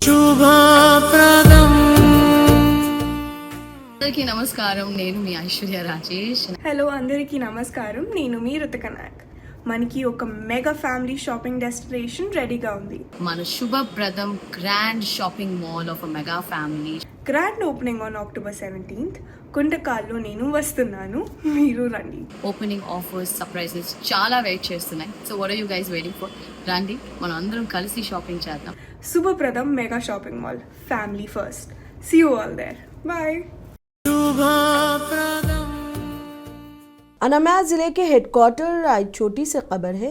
శుభప్రదం అందరికీ నమస్కారం. నేను మీ ఐశ్వర్య రాజేష్. హలో అందరికీ నమస్కారం. నేను మీ రుతిక నాయక్. మనకి ఒక మెగా ఫ్యామిలీ షాపింగ్ డెస్టినేషన్ రెడీగా ఉంది. మన Shubhapradam grand shopping mall of mega family. Grand opening on October 17th. కుంటకాల్లో నేను వస్తున్నాను, మీరు రండి. ఓపెనింగ్ ఆఫర్స్, సర్ప్రైజెస్ చాలా వెయిట్ చేస్తున్నాయి. So what are you guys waiting for? రండి, మనం అందరం కలిసి షాపింగ్ చేద్దాం. Shubhapradam mega shopping mall, family first. See you all there. Bye. Annamayya जिले के हेडक्वार्टर रायचोटी से खबर है।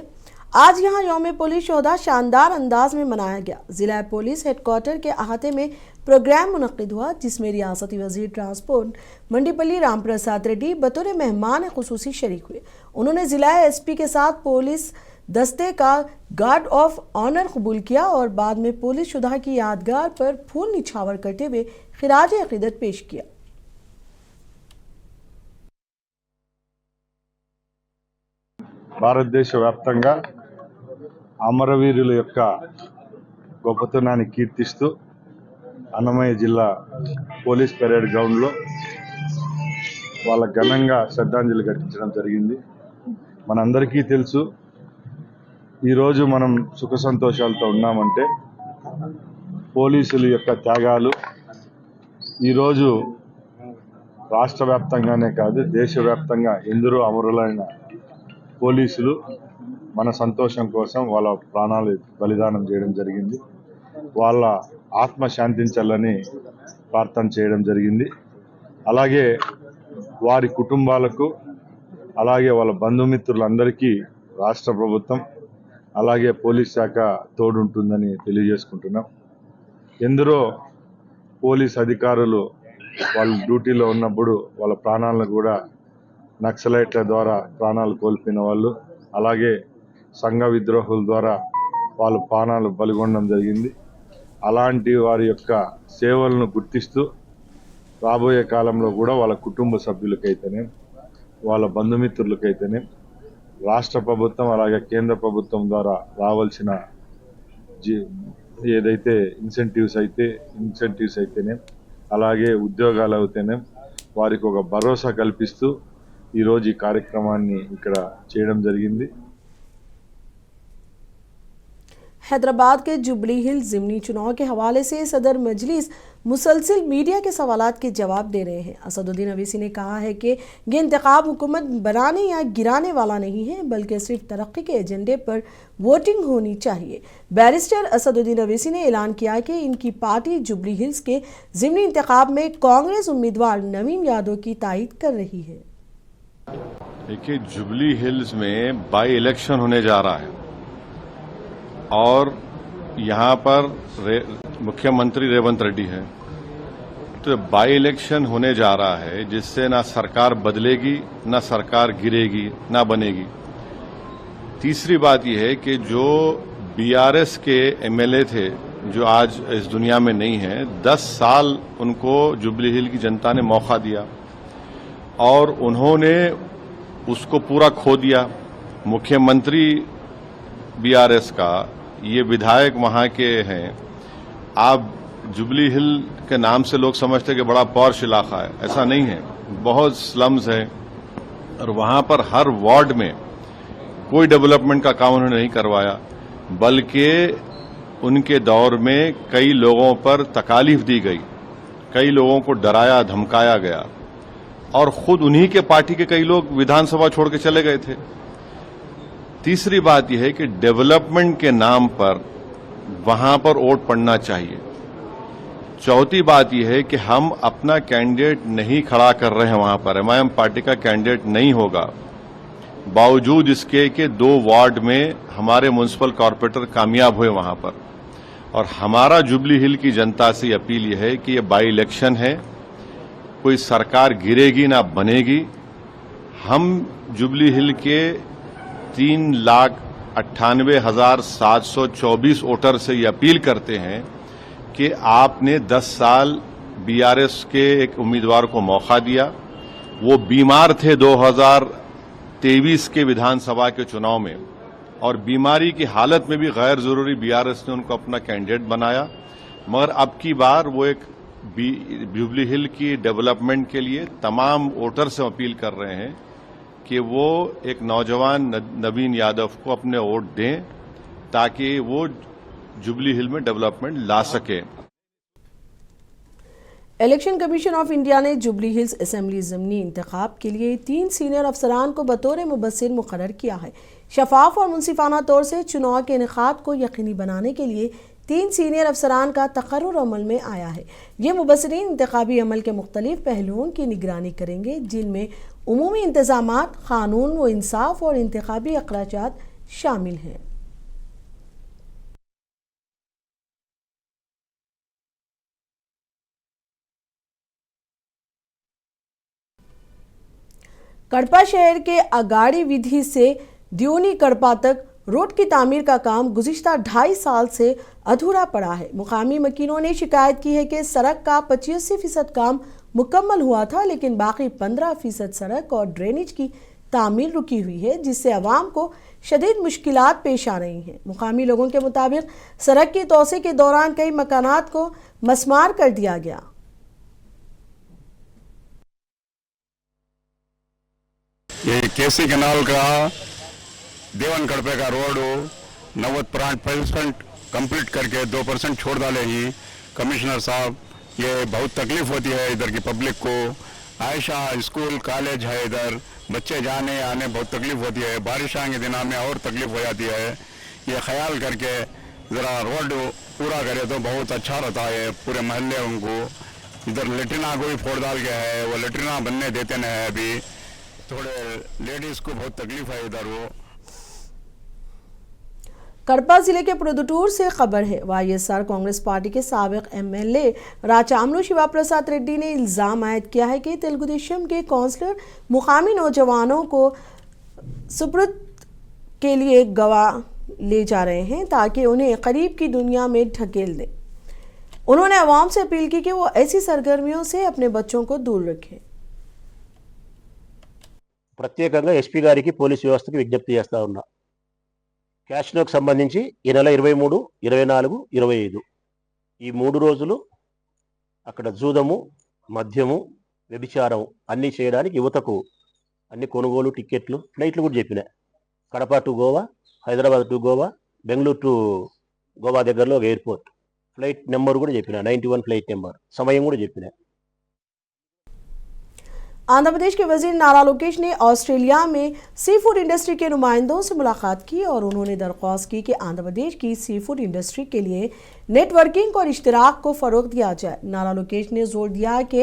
आज यहां यौम पुलिस शोधा शानदार अंदाज में मनाया गया। जिला पुलिस हेडक्वार्टर के अहाते में प्रोग्राम मुनक्किद हुआ, जिसमें रियासती वजीर ट्रांसपोर्ट मंडीपल्ली रामप्रसाद रेड्डी बतौर मेहमान खुसूसी शरीक हुए। उन्होंने जिला एसपी के साथ पुलिस दस्ते का गार्ड ऑफ ऑनर कबूल किया और बाद में पुलिस शोधा की यादगार पर फूल निछावर करते हुए खिराज अकीदत पेश किया। భారతదేశ వ్యాప్తంగా అమరవీరుల యొక్క గొప్పతనాన్ని కీర్తిస్తూ అన్నమయ్య జిల్లా పోలీస్ పెరేడ్ గ్రౌండ్లో వాళ్ళ ఘనంగా శ్రద్ధాంజలి ఘటించడం జరిగింది. మనందరికీ తెలుసు, ఈరోజు మనం సుఖ సంతోషాలతో ఉన్నామంటే పోలీసుల యొక్క త్యాగాలు ఈరోజు రాష్ట్ర వ్యాప్తంగానే కాదు, దేశవ్యాప్తంగా ఎందరో అమరులైన పోలీసులు మన సంతోషం కోసం వాళ్ళ ప్రాణాలు బలిదానం చేయడం జరిగింది. వాళ్ళ ఆత్మ శాంతించాలని ప్రార్థన చేయడం జరిగింది. అలాగే వారి కుటుంబాలకు, అలాగే వాళ్ళ బంధుమిత్రులందరికీ రాష్ట్ర ప్రభుత్వం అలాగే పోలీస్ శాఖ తోడుంటుందని తెలియజేసుకుంటున్నాం. ఎందరో పోలీస్ అధికారులు వాళ్ళ డ్యూటీలో ఉన్నప్పుడు వాళ్ళ ప్రాణాలను కూడా నక్సలైట్ల ద్వారా ప్రాణాలు కోల్పోయిన వాళ్ళు, అలాగే సంఘ విద్రోహుల ద్వారా వాళ్ళ ప్రాణాలు బలిగొనడం జరిగింది. అలాంటి వారి యొక్క సేవలను గుర్తిస్తూ రాబోయే కాలంలో కూడా వాళ్ళ కుటుంబ సభ్యులకైతేనే, వాళ్ళ బంధుమిత్రులకైతేనే రాష్ట్ర ప్రభుత్వం అలాగే కేంద్ర ప్రభుత్వం ద్వారా రావాల్సిన ఏదైతే ఇన్సెంటివ్స్ అయితేనే, అలాగే ఉద్యోగాలు అయితేనే వారికి ఒక భరోసా కల్పిస్తూ ఈరోజు ఈ కార్యక్రమాన్ని ఇక్కడ చేయడం జరిగింది. हैदराबाद के जुबली हिल ज़िमनी चुनाव के हवाले से सदर मजलिस मुसलसिल मीडिया के सवालात के जवाब दे रहे हैं। असदुद्दीन अवैसी ने कहा है कि ये इंतखाब हुकूमत बनाने या गिराने वाला नहीं है, बल्कि सिर्फ तरक्की के एजेंडे पर वोटिंग होनी चाहिए। बैरिस्टर असदुद्दीन अवैसी ने ऐलान किया कि इनकी पार्टी जुबली हिल्स के ज़िमनी इंतखाब में कांग्रेस उम्मीदवार नवीन यादव की तायद कर रही है। देखिए, जुबली हिल्स में बाई इलेक्शन होने जा रहा है और यहाँ पर मुख्यमंत्री रेवंत रेड्डी है, तो बाई इलेक्शन होने जा रहा है जिससे ना सरकार बदलेगी, ना सरकार गिरेगी, ना बनेगी। तीसरी बात यह है कि जो बीआरएस के एमएलए थे जो आज इस दुनिया में नहीं है, 10 साल उनको जुबली हिल की जनता ने मौका दिया और उन्होंने उसको पूरा खो दिया। मुख्यमंत्री बीआरएस का, ये विधायक वहां के हैं। आप जुबली हिल के नाम से लोग समझते हैं कि बड़ा पॉश इलाका है, ऐसा नहीं है। बहुत स्लम्स है और वहां पर हर वार्ड में कोई डेवलपमेंट का काम उन्होंने नहीं करवाया, बल्कि उनके दौर में कई लोगों पर तकालीफ दी गई, कई लोगों को डराया धमकाया गया और खुद उन्हीं के पार्टी के कई लोग विधानसभा छोड़ के चले गए थे। तीसरी बात यह है कि डेवलपमेंट के नाम पर वहां पर वोट पड़ना चाहिए। चौथी बात यह है कि हम अपना कैंडिडेट नहीं खड़ा कर रहे हैं, वहां पर एमआईएम पार्टी का कैंडिडेट नहीं होगा, बावजूद इसके कि 2 वार्ड में हमारे म्युनिसिपल कॉर्पोरेटर कामयाब हुए वहां पर। और हमारा जुबली हिल की जनता से अपील यह है कि ये बाई इलेक्शन है, कोई सरकार गिरेगी ना बनेगी। हम जुबली हिल के 3,98,724 वोटर से ये अपील करते हैं कि आपने 10 साल बीआरएस के एक उम्मीदवार को मौका दिया, वो बीमार थे 2023 के विधानसभा के चुनाव में और बीमारी की हालत में भी गैर जरूरी बीआरएस ने उनको अपना कैंडिडेट बनाया। मगर अब की बार वो एक जुबली हिल की डेवलपमेंट के लिए तमाम वोटर से अपील कर रहे हैं कि वो एक नौजवान नवीन यादव को अपने वोट दें ताकि वो जुबली हिल में डेवलपमेंट ला सके। इलेक्शन कमीशन ऑफ इंडिया ने जुबली हिल्स असेंबली ज़मीनी इंतखाब के लिए 3 सीनियर अफसरान को बतौर मुबस्सिर मुकर्रर किया है। शफाफ और मुनसिफाना तौर से चुनाव के इनेकाद को यकीनी बनाने के लिए 3 सीनियर अफसरान का तकर्रुर अमल में आया है। ये मुबस्सिरीन इंतखाबी अमल के मुख्तलिफ पहलुओं की निगरानी करेंगे, जिनमें उमूमी इंतजामात, कानून व इंसाफ और इंतखाबी अखराजात शामिल हैं। कड़पा शहर के अगाड़ी विधि से दियोनी कड़पा तक रोड की तामीर का काम गुज़िश्ता 2.5 साल से अधूरा पड़ा है। मुकामी मकीनों ने शिकायत की है कि सड़क का 85% काम मुकम्मल हुआ था, लेकिन बाकी 15% सड़क और ड्रेनेज की तामीर रुकी हुई है, जिससे आवाम को शदीद मुश्किलात पेश आ रही हैं। मुकामी लोगों के मुताबिक सड़क की तोसी के दौरान कई मकानात को मसमार कर दिया गया। ये केसी कैनाल का देवन कड़पे का रोड 90% कंप्लीट करके 2% छोड़ डाले ही कमिश्नर साहब। ये बहुत तकलीफ होती है इधर की पब्लिक को। आयशा स्कूल कॉलेज है, इधर बच्चे जाने आने बहुत तकलीफ होती है। बारिशों के दिनों में और तकलीफ हो जाती है। ये ख्याल करके ज़रा रोड पूरा करे तो बहुत अच्छा रहता है पूरे महल्ले उनको। इधर लेटरिना को भी फोड़ डाल गया है, वो लेटरिना बनने देते नहीं है। अभी थोड़े लेडीज को बहुत तकलीफ है इधर। वो कड़पा जिले के पुरुदुटूर से खबर है। वाईएसआर कांग्रेस पार्टी के साबिक एमएलए राचामलू शिवा प्रसाद रेड्डी ने इल्जाम आयद किया है कि तेलुगु देशम के काउंसलर मुकामी नौजवानों को सुपुर्द के लिए गवाह ले जा रहे हैं ताकि उन्हें करीब की दुनिया में ढकेल दें। उन्होंने आवाम से अपील की कि वो ऐसी सरगर्मियों से अपने बच्चों को दूर रखें। ప్రత్యేకంగా ఎస్పీ గారికి పోలీస్ వ్యవస్థకి విజ్ఞప్తి చేస్తా ఉన్నా. క్యాష్నోకి సంబంధించి ఈ నెల 23, 24, 25 ఈ 3 రోజులు అక్కడ జూదము, మద్యము, వ్యభిచారం అన్నీ చేయడానికి యువతకు అన్ని కొనుగోలు, టికెట్లు, ఫ్లైట్లు కూడా చెప్పిన. Kadapa to Goa, Hyderabad to Goa, Bengaluru to Goa దగ్గరలో ఒక ఎయిర్పోర్ట్, ఫ్లైట్ నెంబర్ కూడా చెప్పిన, 91 ఫ్లైట్ నెంబర్, సమయం కూడా చెప్పిన. आंध्र प्रदेश के वजीर नारा लोकेश ने ऑस्ट्रेलिया में सी फूड इंडस्ट्री के नुमाइंदों से मुलाकात की और उन्होंने दरख्वास्त की कि आंध्र प्रदेश की सी फूड इंडस्ट्री के लिए नेटवर्किंग और इश्तराक को फ़रोग दिया जाए। नारा लोकेश ने जोर दिया कि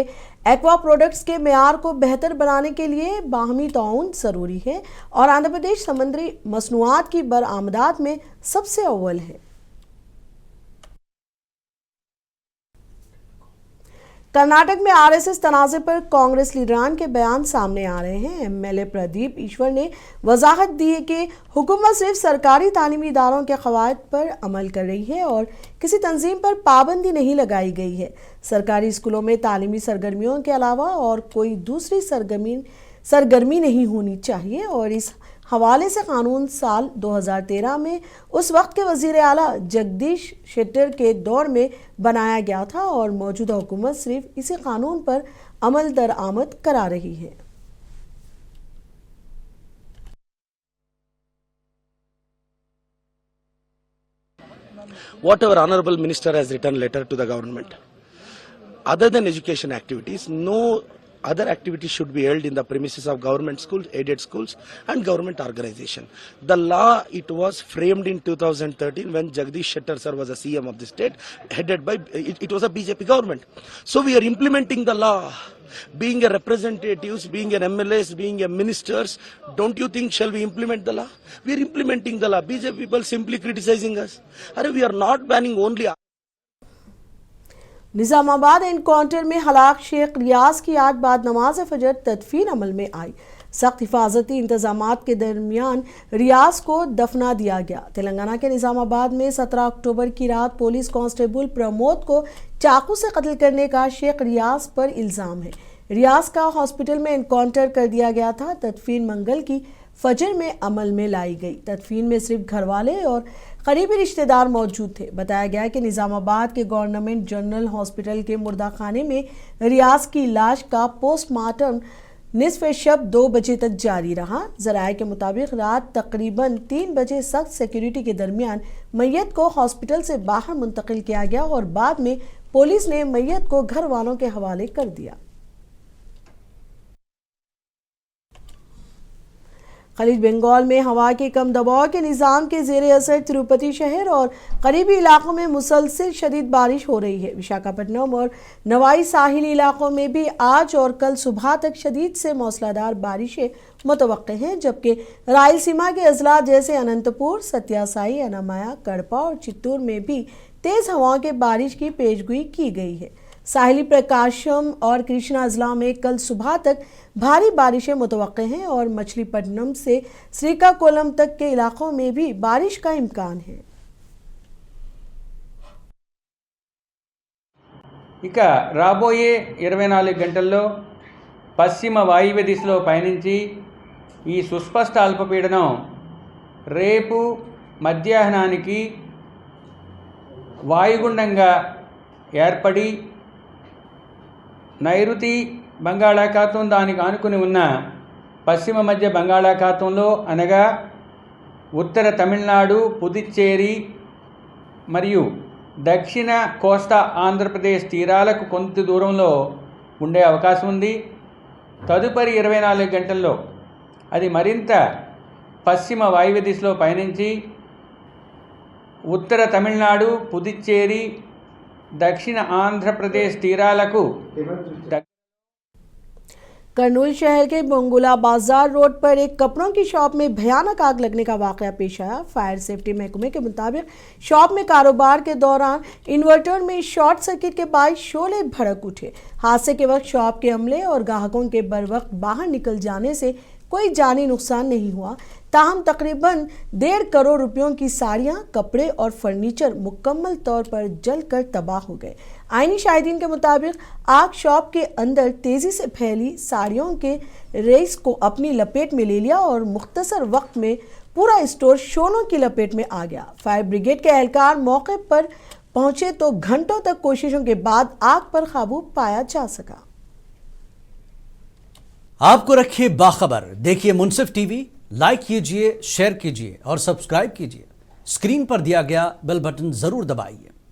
एक्वा प्रोडक्ट्स के मेयार को बेहतर बनाने के लिए बाहमी ताउन ज़रूरी है और आंध्र प्रदेश समुद्री मसनूआत की बरामदात में सबसे अव्वल है। कर्नाटक में आरएसएस तनाज़े पर कांग्रेस लीडरान के बयान सामने आ रहे हैं। एमएलए प्रदीप ईश्वर ने वजाहत दी है कि हुकूमत सिर्फ सरकारी तालीमी इदारों के क़वायद पर अमल कर रही है और किसी तंजीम पर पाबंदी नहीं लगाई गई है। सरकारी स्कूलों में तालीमी सरगर्मियों के अलावा और कोई दूसरी सरगर्मी नहीं होनी चाहिए और इस हवाले से कानून साल 2013 में उस वक्त के वजीर आला जगदीश शेट्टर के दौर में बनाया गया था और मौजूदा हुकूमत सिर्फ इसी कानून पर अमल दरामद करा रही है। Whatever honorable minister has written letter to the government, other than education activities, no other activities should be held in the premises of government schools, aided schools and government organization. The law, it was framed in 2013 when Jagdish Shettar sir was a CM of the state, headed by, it was a BJP government. So we are implementing the law. Being a representatives, being an MLAs, being a ministers, don't you think shall we implement the law? We are implementing the law. BJP people simply criticizing us. We are not banning only. Nizamabad encounter में हलाक शेख रियाज की आज बाद नमाज फजर तदफीन अमल में आई। सख्त हिफाजती इंतजामात के दरमियान रियाज को दफना दिया गया। तेलंगाना के निजामाबाद में 17 अक्टूबर की रात पुलिस कांस्टेबल प्रमोद को चाकू से कत्ल करने का शेख रियाज पर इल्ज़ाम है। रियाज का हॉस्पिटल में एनकाउंटर कर दिया गया था। तदफीन मंगल की फजर में अमल में लाई गई। तदफीन में सिर्फ घरवाले और करीबी रिश्तेदार मौजूद थे। बताया गया कि निजामाबाद के गवर्नमेंट जनरल हॉस्पिटल के मुर्दाखाने में रियाज की लाश का पोस्टमार्टम निसफ शब 2 बजे तक जारी रहा। ज़राए के मुताबिक रात तकरीबन 3 बजे सख्त सिक्योरिटी के दरमियान मैयत को हॉस्पिटल से बाहर मुंतकिल किया गया और बाद में पुलिस ने मैयत को घर वालों के हवाले कर दिया। खलीज बंगाल में हवा के कम दबाव के निज़ाम के ज़ेरे असर तिरुपति शहर और करीबी इलाकों में मुसलसल शदीद बारिश हो रही है। विशाखापट्टनम और नवाई साहिली इलाकों में भी आज और कल सुबह तक शदीद से मौसलाधार बारिशें मुतवक्के हैं, जबकि रायलसीमा के अजला जैसे अनंतपुर, सत्यासाई, अनामाया, कड़पा और चित्तूर में भी तेज़ हवाओं के बारिश की पेशगोई की गई है। साहिली प्रकाशम और कृष्णा अजला में कल सुबह तक भारी बारिशें मुतवक्के हैं और मछलीपट्टनम से श्रीकाकुलम तक के इलाकों में भी बारिश का इम्कान है। ఇక రాబోయే 24 గంటల్లో పశ్చిమ వాయువ్య దిశలో పయనించి ఈ సుస్పష్ట అల్పపీడనం రేపు మధ్యాహ్నానికి వాయుగుండంగా ఏర్పడి నైరుతి బంగాళాఖాతం దానికి ఆనుకుని ఉన్న పశ్చిమ మధ్య బంగాళాఖాతంలో అనగా ఉత్తర తమిళనాడు, పుదుచ్చేరి మరియు దక్షిణ కోస్తా ఆంధ్రప్రదేశ్ తీరాలకు కొంత దూరంలో ఉండే అవకాశం ఉంది. తదుపరి 24 గంటల్లో అది మరింత పశ్చిమ వాయువ్య దిశలో పయనించి ఉత్తర తమిళనాడు, పుదుచ్చేరి, दक्षिण आंध्र प्रदेश तीराలకు कर्नूल शहर के बंगुला बाजार रोड पर एक कपड़ों की शॉप में भयानक आग लगने का वाकया पेश आया। फायर सेफ्टी महकमे के मुताबिक शॉप में कारोबार के दौरान इन्वर्टर में शॉर्ट सर्किट के बाद शोले भड़क उठे। हादसे के वक्त शॉप के अमले और ग्राहकों के बर वक्त बाहर निकल जाने से कोई जानी नुकसान नहीं हुआ। ताहम तकरीबन 1.5 करोड़ रुपयों की साड़ियाँ, कपड़े और फर्नीचर मुकम्मल तौर पर जलकर तबाह हो गए। आईनी शाहिदीन के मुताबिक आग शॉप के अंदर तेज़ी से फैली, साड़ियों के रेस को अपनी लपेट में ले लिया और मुख्तसर वक्त में पूरा स्टोर शोलों की लपेट में आ गया। फायर ब्रिगेड के एहलकार मौके पर पहुंचे तो घंटों तक कोशिशों के बाद आग पर काबू पाया जा सका। आपको रखिए बाखबर, देखिए मुनसिफ टीवी, लाइक कीजिए, शेयर कीजिए और सब्सक्राइब कीजिए। स्क्रीन पर दिया गया बेल बटन जरूर दबाइए।